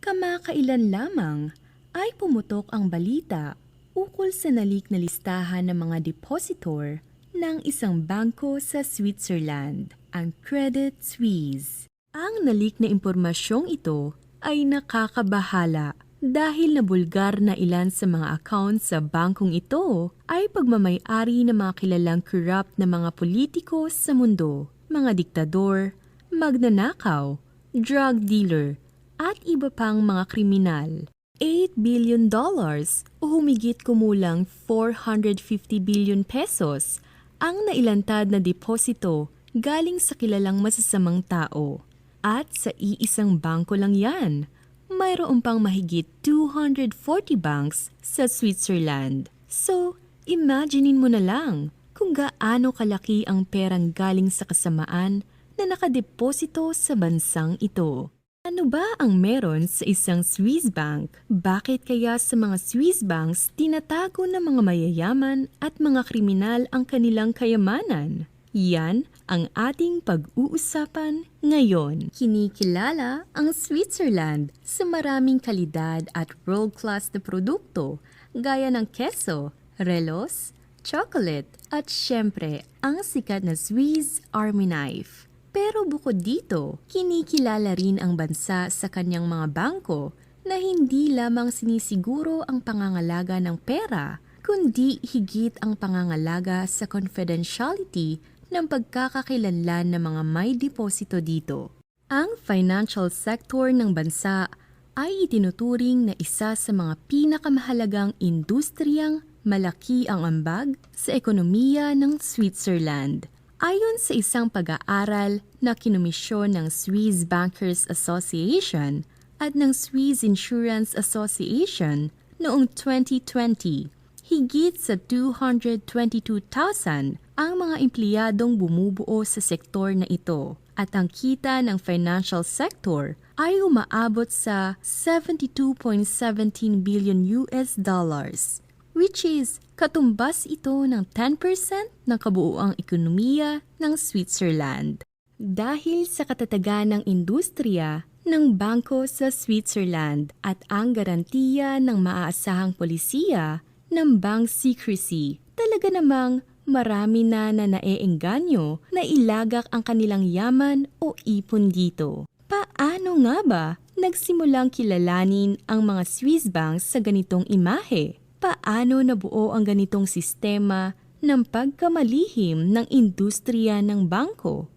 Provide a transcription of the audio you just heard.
Kamakailan lamang ay pumutok ang balita ukol sa nalik na listahan ng mga depositor ng isang bangko sa Switzerland, ang Credit Suisse. Ang nalik na impormasyong ito ay nakakabahala dahil nabulgar na ilan sa mga account sa bangkong ito ay pagmamay-ari ng mga kilalang corrupt na mga politiko sa mundo, mga diktador, magnanakaw, drug dealer, at iba pang mga kriminal. $8 billion o humigit kumulang 450 billion pesos ang nailantad na deposito galing sa kilalang masasamang tao. At sa iisang bangko lang yan, mayroon pang mahigit 240 banks sa Switzerland. So, imaginein mo na lang kung gaano kalaki ang perang galing sa kasamaan na nakadeposito sa bansang ito. Ano ba ang meron sa isang Swiss bank? Bakit kaya sa mga Swiss banks tinatago ng mga mayayaman at mga kriminal ang kanilang kayamanan? Yan ang ating pag-uusapan ngayon. Kinikilala ang Switzerland sa maraming kalidad at world-class na produkto gaya ng keso, relos, chocolate at syempre ang sikat na Swiss Army Knife. Pero bukod dito, kinikilala rin ang bansa sa kanyang mga bangko na hindi lamang sinisiguro ang pangangalaga ng pera, kundi higit ang pangangalaga sa confidentiality ng pagkakakilanlan ng mga may deposito dito. Ang financial sector ng bansa ay itinuturing na isa sa mga pinakamahalagang industriyang malaki ang ambag sa ekonomiya ng Switzerland. Ayon sa isang pag-aaral na kinomisyon ng Swiss Bankers Association at ng Swiss Insurance Association noong 2020, higit sa 222,000 ang mga empleyadong bumubuo sa sektor na ito at ang kita ng financial sector ay umaabot sa 72.17 billion US dollars. Which is katumbas ito ng 10% ng kabuuang ekonomiya ng Switzerland. Dahil sa katatagan ng industriya ng bangko sa Switzerland at ang garantiya ng maaasahang polisiya ng bank secrecy, talaga namang marami na naeengganyo na ilagak ang kanilang yaman o ipon dito. Paano nga ba nagsimulang kilalanin ang mga Swiss banks sa ganitong imahe? Paano nabuo ang ganitong sistema ng pagkamalihim ng industriya ng bangko?